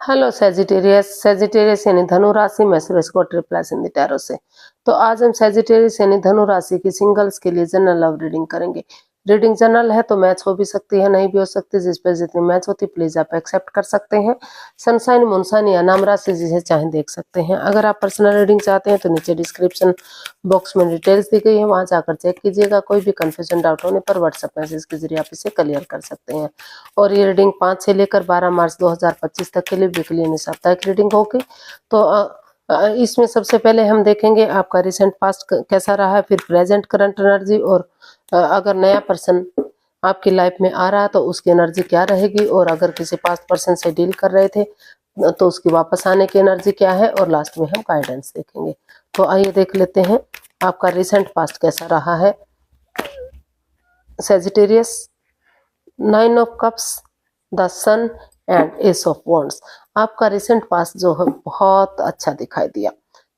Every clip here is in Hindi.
हेलो सेजिटेरियस यानी धनु राशि में सुरेश को ट्रिप्लस इन द टैरो से। तो आज हम सेजिटेरियस यानी धनु राशि की सिंगल्स के लिए जनरल लव रीडिंग करेंगे। रीडिंग जनरल है तो मैच हो भी सकती है, नहीं भी हो सकती। जिस पर जितनी मैच होती प्लीज आप एक्सेप्ट कर सकते हैं। सनसाइन मुनसाइन या नाम राशि जिसे चाहे देख सकते हैं। अगर आप पर्सनल रीडिंग चाहते हैं तो नीचे डिस्क्रिप्शन बॉक्स में डिटेल्स दी गई है, वहां जाकर चेक कीजिएगा। कोई भी कंफ्यूजन डाउट होने पर व्हाट्सएप मैसेज के जरिए आप इसे क्लियर कर सकते हैं। और ये रीडिंग 5 से लेकर 12 मार्च 2025 तक के लिए वीकली यानी साप्ताहिक रीडिंग होगी। तो इसमें सबसे पहले हम देखेंगे आपका रिसेंट पास्ट कैसा रहा है, फिर प्रेजेंट करंट एनर्जी, और अगर नया पर्सन आपकी लाइफ में आ रहा है तो उसकी एनर्जी क्या रहेगी, और अगर किसी पास्ट पर्सन से डील कर रहे थे तो उसकी वापस आने की एनर्जी क्या है, और लास्ट में हम गाइडेंस देखेंगे। तो आइए देख लेते हैं आपका रिसेंट पास्ट कैसा रहा है। Sagittarius, 9 of cups, the sun and ace of wands. आपका रिसेंट पास्ट जो है बहुत अच्छा दिखाई दिया।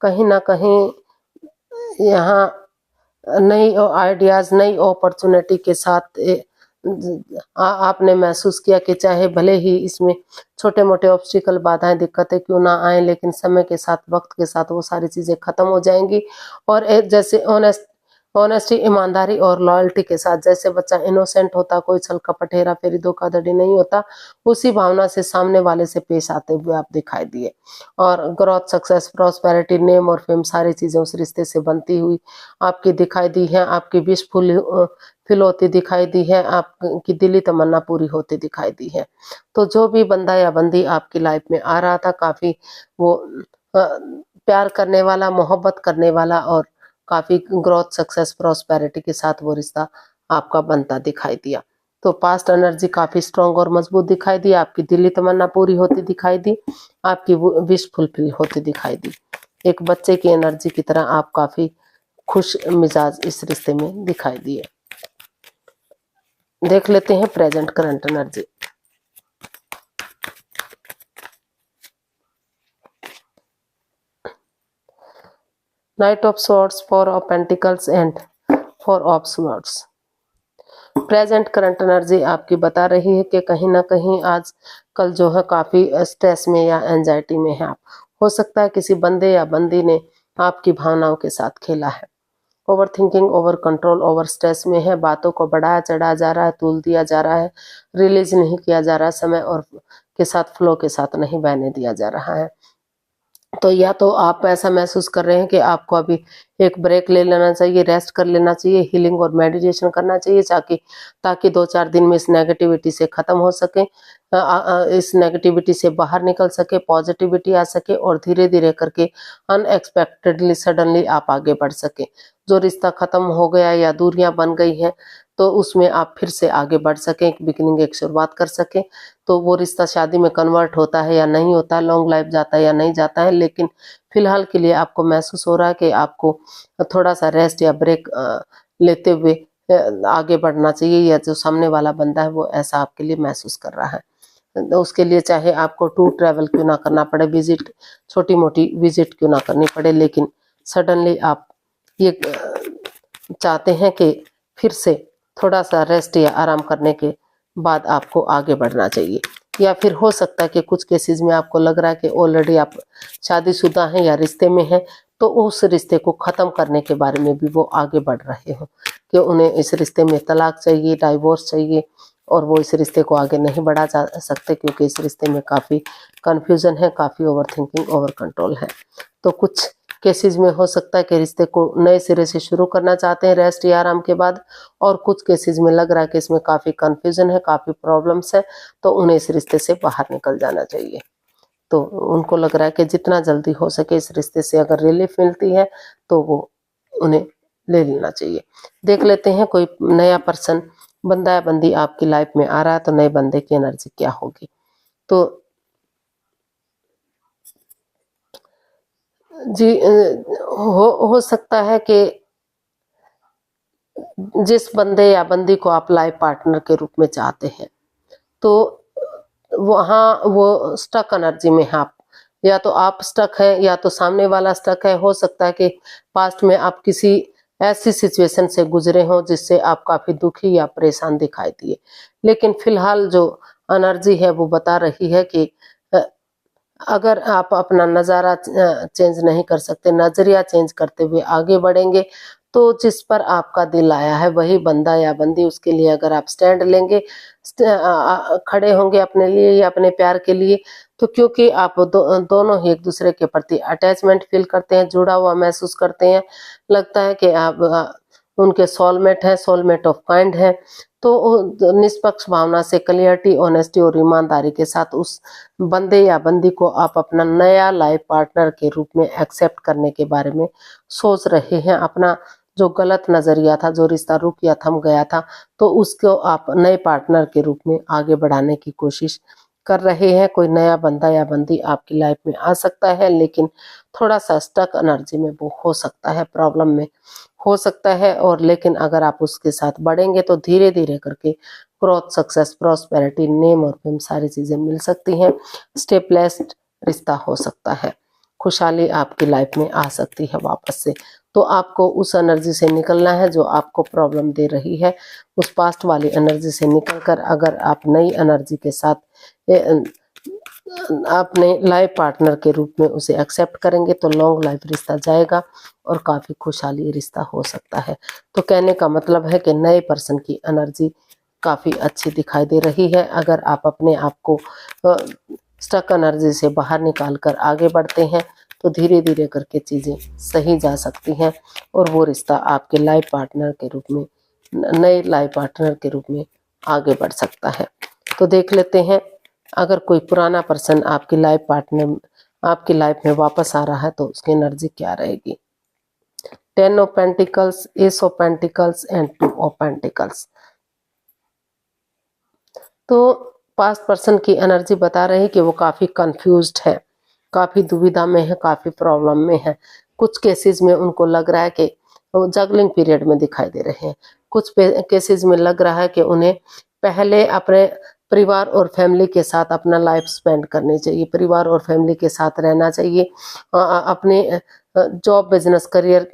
कहीं ना कहीं यहाँ नई आइडियाज, नई अपॉर्चुनिटी के साथ आपने महसूस किया कि चाहे भले ही इसमें छोटे मोटे ऑब्स्टिकल, बाधाएं, दिक्कतें क्यों ना आए, लेकिन समय के साथ, वक्त के साथ वो सारी चीजें खत्म हो जाएंगी। और जैसे ऑनेस्टी, ईमानदारी और लॉयल्टी के साथ, जैसे बच्चा इनोसेंट होता, कोई छल कपट, हेरा फेरी, धोखाधड़ी नहीं होता, उसी भावना से सामने वाले से पेश आते हुए आप दिखाई दिए। और ग्रोथ, सक्सेस, प्रॉस्पेरिटी, नेम और फेम सारी चीजें उस रिश्ते से बनती हुई आपकी दिखाई दी है। आपकी विश फिल होती दिखाई दी है, आपकी दिली तमन्ना पूरी होती दिखाई दी है। तो जो भी बंदा या बंदी आपकी लाइफ में आ रहा था, काफी वो प्यार करने वाला, मोहब्बत करने वाला और काफी ग्रोथ, सक्सेस, प्रॉस्पेरिटी के साथ वो रिश्ता आपका बनता दिखाई दिया। तो पास्ट एनर्जी काफी स्ट्रांग और मजबूत दिखाई दी। आपकी दिली तमन्ना पूरी होती दिखाई दी, आपकी विश फुलफिल होती दिखाई दी। एक बच्चे की एनर्जी की तरह आप काफी खुश मिजाज इस रिश्ते में दिखाई दिए। देख लेते हैं present current energy. Night of swords, 4 of pentacles and 4 of swords. Present current energy आपकी बता रही है कि कहीं ना कहीं आज कल जो है काफी स्ट्रेस में या एंजाइटी में है आप। हो सकता है किसी बंदे या बंदी ने आपकी भावनाओं के साथ खेला है। Over thinking, over control, over stress में है। बातों को बढ़ाया चढ़ाया जा रहा है, तूल दिया जा रहा है, रिलीज नहीं किया जा रहा, समय और के साथ, फ्लो के साथ नहीं बहने दिया जा रहा है। तो या तो आप ऐसा महसूस कर रहे हैं कि आपको अभी एक ब्रेक ले लेना चाहिए, रेस्ट कर लेना चाहिए, हीलिंग और मेडिटेशन करना चाहिए, ताकि 2-4 दिन में इस नेगेटिविटी से खत्म हो सके, इस नेगेटिविटी से बाहर निकल सके, पॉजिटिविटी आ सके और धीरे धीरे करके अनएक्सपेक्टेडली, सडनली आप आगे बढ़ सके। जो रिश्ता खत्म हो गया या दूरियां बन गई हैं तो उसमें आप फिर से आगे बढ़ सकें, एक बिगिनिंग, एक शुरुआत कर सकें। तो वो रिश्ता शादी में कन्वर्ट होता है या नहीं होता है, लॉन्ग लाइफ जाता है या नहीं जाता है, लेकिन फिलहाल के लिए आपको महसूस हो रहा है कि आपको थोड़ा सा रेस्ट या ब्रेक लेते हुए आगे बढ़ना चाहिए, या जो सामने वाला बंदा है वो ऐसा आपके लिए महसूस कर रहा है। तो उसके लिए चाहे आपको टूर ट्रैवल क्यों ना करना पड़े, विजिट, छोटी मोटी विजिट क्यों ना करनी पड़े, लेकिन सडनली आप ये चाहते हैं कि फिर से थोड़ा सा रेस्ट या आराम करने के बाद आपको आगे बढ़ना चाहिए। या फिर हो सकता है कि कुछ केसेस में आपको लग रहा है कि ऑलरेडी आप शादीशुदा हैं या रिश्ते में हैं, तो उस रिश्ते को ख़त्म करने के बारे में भी वो आगे बढ़ रहे हो कि उन्हें इस रिश्ते में तलाक चाहिए, डाइवोर्स चाहिए, और वो इस रिश्ते को आगे नहीं बढ़ा जा सकते क्योंकि इस रिश्ते में काफ़ी कन्फ्यूज़न है, काफ़ी ओवर थिंकिंग, ओवर कंट्रोल है। तो कुछ केसेस में हो सकता है कि रिश्ते को नए सिरे से शुरू करना चाहते हैं रेस्ट या आराम के बाद, और कुछ केसेस में लग रहा है कि इसमें काफ़ी कन्फ्यूज़न है, काफ़ी प्रॉब्लम्स है, तो उन्हें इस रिश्ते से बाहर निकल जाना चाहिए। तो उनको लग रहा है कि जितना जल्दी हो सके इस रिश्ते से अगर रिलीफ मिलती है तो वो उन्हें ले लेना चाहिए। देख लेते हैं कोई नया पर्सन, बंदा या बंदी आपकी लाइफ में आ रहा है तो नए बंदे की एनर्जी क्या होगी। तो जी, हो सकता है कि जिस बंदे या बंदी को आप लाइफ पार्टनर के रूप में चाहते हैं, तो वहाँ वो स्टक एनर्जी में है आप, या तो आप स्टक हैं या तो सामने वाला स्टक है। हो सकता है कि पास्ट में आप किसी ऐसी सिचुएशन से गुजरे हों जिससे आप काफी दुखी या परेशान दिखाई दिए, लेकिन फिलहाल जो एनर्जी है वो बता रही है कि अगर आप अपना नज़ारा चेंज नहीं कर सकते, नज़रिया चेंज करते हुए आगे बढ़ेंगे, तो जिस पर आपका दिल आया है वही बंदा या बंदी, उसके लिए अगर आप स्टैंड लेंगे, खड़े होंगे अपने लिए या अपने प्यार के लिए, तो क्योंकि आप दोनों ही एक दूसरे के प्रति अटैचमेंट फील करते हैं, जुड़ा हुआ महसूस करते हैं, लगता है कि आप उनके सोलमेट हैं, सोलमेट ऑफ काइंड हैं। तो निष्पक्ष भावना से, क्लियरिटी, ऑनेस्टी और ईमानदारी के साथ उस बंदे या बंदी को आप अपना नया लाइफ पार्टनर के रूप में एक्सेप्ट करने के बारे में सोच रहे हैं। अपना जो गलत नज़रिया था, जो रिश्ता रुक या थम गया था, तो उसको आप नए पार्टनर के रूप में आगे बढ़ाने की कोशिश कर रहे हैं। कोई नया बंदा या बंदी आपकी लाइफ में आ सकता है, लेकिन थोड़ा-सा स्टक एनर्जी में वो हो सकता है, प्रॉब्लम में हो सकता है। और लेकिन अगर आप उसके साथ बढ़ेंगे तो धीरे-धीरे करके ग्रोथ, सक्सेस, प्रॉस्पेरिटी, नेम और फेम सारी चीज़ें मिल सकती हैं। स्टेबलेस रिश्ता हो सकता है, खुशहाली आपकी लाइफ में आ सकती है वापस से। तो आपको उस एनर्जी से निकलना है जो आपको प्रॉब्लम दे रही है, उस पास्ट वाली एनर्जी से निकलकर अगर आप नई एनर्जी के साथ अपने लाइफ पार्टनर के रूप में उसे एक्सेप्ट करेंगे तो लॉन्ग लाइफ रिश्ता जाएगा और काफ़ी खुशहाली रिश्ता हो सकता है। तो कहने का मतलब है कि नए पर्सन की एनर्जी काफ़ी अच्छी दिखाई दे रही है। अगर आप अपने आप को स्टक एनर्जी से बाहर निकाल कर आगे बढ़ते हैं तो धीरे धीरे करके चीज़ें सही जा सकती हैं और वो रिश्ता आपके लाइफ पार्टनर के रूप में, नए लाइफ पार्टनर के रूप में आगे बढ़ सकता है। तो देख लेते हैं, अगर कोई पुराना पर्सन आपकी लाइफ पार्टनर आपकी लाइफ में वापस आ रहा है तो उसकी एनर्जी क्या रहेगी। 10 of pentacles, S of pentacles and 2 of pentacles. तो पास्ट पर्सन की एनर्जी बता रही है कि वो काफ़ी कंफ्यूज्ड है, काफ़ी दुविधा में है, काफ़ी प्रॉब्लम में है। कुछ केसेस में उनको लग रहा है कि वो जगलिंग पीरियड में दिखाई दे रहे हैं। कुछ केसेस में लग रहा है कि उन्हें पहले अपने परिवार और फैमिली के साथ अपना लाइफ स्पेंड करनी चाहिए, परिवार और फैमिली के साथ रहना चाहिए, अपने जॉब, बिजनेस, करियर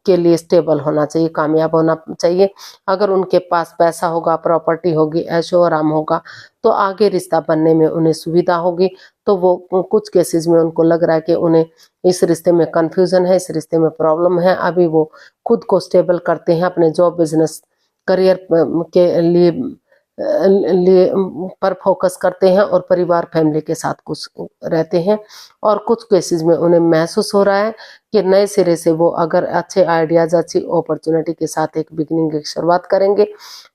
के लिए स्टेबल होना चाहिए, कामयाब होना चाहिए। अगर उनके पास पैसा होगा, प्रॉपर्टी होगी, ऐशो आराम होगा, तो आगे रिश्ता बनने में उन्हें सुविधा होगी। तो वो कुछ केसेस में उनको लग रहा है कि उन्हें इस रिश्ते में कन्फ्यूजन है, इस रिश्ते में प्रॉब्लम है। अभी वो खुद को स्टेबल करते हैं, अपने जॉब, बिजनेस, करियर के लिए पर फोकस करते हैं और परिवार, फैमिली के साथ कुछ रहते हैं। और कुछ केसेस में उन्हें महसूस हो रहा है कि नए सिरे से वो अगर अच्छे आइडियाज, अच्छी अपॉर्चुनिटी के साथ एक बिगिनिंग, एक शुरुआत करेंगे,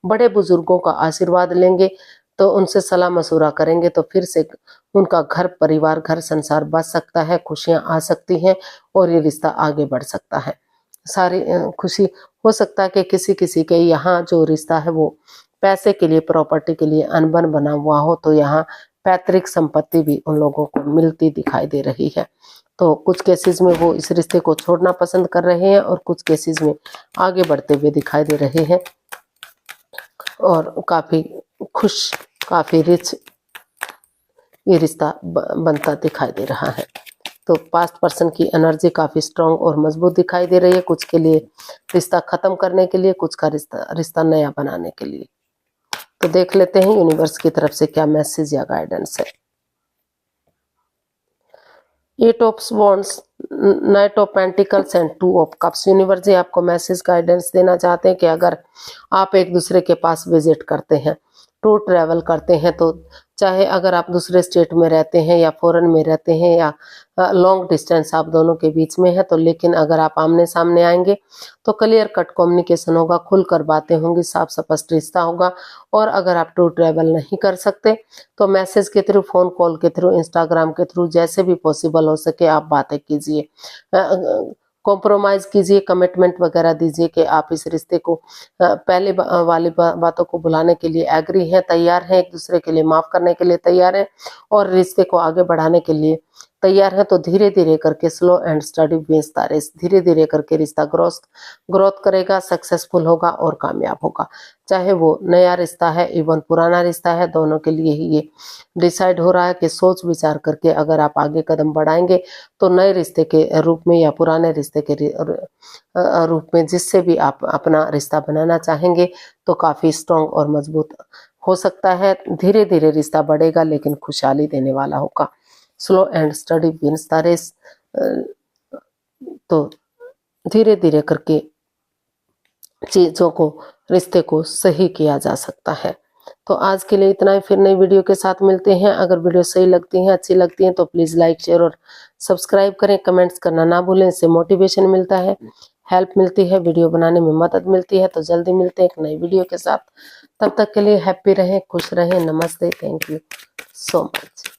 बड़े बुजुर्गों का आशीर्वाद लेंगे, तो उनसे सलाह मशूरा करेंगे तो फिर से उनका घर परिवार, घर संसार बच सकता है, खुशियां आ सकती हैं और ये रिश्ता आगे बढ़ सकता है। सारी खुशी हो सकता है कि किसी किसी के यहाँ जो रिश्ता है वो पैसे के लिए, प्रॉपर्टी के लिए अनबन बना हुआ हो, तो यहाँ पैतृक संपत्ति भी उन लोगों को मिलती दिखाई दे रही है। तो कुछ केसेस में वो इस रिश्ते को छोड़ना पसंद कर रहे हैं और कुछ केसेस में आगे बढ़ते हुए दिखाई दे रहे हैं और काफ़ी खुश, काफ़ी रिच ये रिश्ता बनता दिखाई दे रहा है। तो पास्ट पर्सन की एनर्जी काफ़ी स्ट्रांग और मजबूत दिखाई दे रही है, कुछ के लिए रिश्ता ख़त्म करने के लिए, कुछ का रिश्ता नया बनाने के लिए। तो देख लेते हैं यूनिवर्स की तरफ से क्या मैसेज या गाइडेंस है। 8 of wands, knight of pentacles and 2 of cups. Universe ji आपको मैसेज गाइडेंस देना चाहते हैं कि अगर आप एक दूसरे के पास विजिट करते हैं, टूर ट्रैवल करते हैं, तो चाहे अगर आप दूसरे स्टेट में रहते हैं या फॉरेन में रहते हैं या लॉन्ग डिस्टेंस आप दोनों के बीच में है, तो लेकिन अगर आप आमने सामने आएंगे तो क्लियर कट कम्युनिकेशन होगा, खुलकर बातें होंगी, साफ स्पष्ट रिश्ता होगा। और अगर आप टूर ट्रैवल नहीं कर सकते तो मैसेज के थ्रू, फ़ोन कॉल के थ्रू, इंस्टाग्राम के थ्रू, जैसे भी पॉसिबल हो सके आप बातें कीजिए, कॉम्प्रोमाइज़ कीजिए, कमिटमेंट वगैरह दीजिए कि आप इस रिश्ते को पहले वाली बातों को भुलाने के लिए एग्री हैं, तैयार हैं, एक दूसरे के लिए माफ़ करने के लिए तैयार हैं और रिश्ते को आगे बढ़ाने के लिए तैयार है। तो धीरे धीरे करके, slow and steady wins the race, धीरे धीरे करके रिश्ता ग्रोथ करेगा, सक्सेसफुल होगा और कामयाब होगा। चाहे वो नया रिश्ता है, इवन पुराना रिश्ता है, दोनों के लिए ही ये डिसाइड हो रहा है कि सोच विचार करके अगर आप आगे कदम बढ़ाएंगे तो नए रिश्ते के रूप में या पुराने रिश्ते के रूप में, जिससे भी आप अपना रिश्ता बनाना चाहेंगे, तो काफ़ी स्ट्रॉन्ग और मजबूत हो सकता है। धीरे धीरे रिश्ता बढ़ेगा लेकिन खुशहाली देने वाला होगा। Slow and steady wins the race. तो धीरे धीरे करके चीजों को, रिश्ते को सही किया जा सकता है। तो आज के लिए इतना ही, फिर नई वीडियो के साथ मिलते हैं। अगर वीडियो सही लगती है, अच्छी लगती है तो प्लीज लाइक, शेयर और सब्सक्राइब करें। कमेंट्स करना ना भूलें, इससे मोटिवेशन मिलता है, हेल्प मिलती है, वीडियो बनाने में मदद मिलती है। तो जल्दी मिलते हैं एक नई वीडियो के साथ। तब तक के लिए हैप्पी रहें, खुश रहें। नमस्ते, थैंक यू सो मच।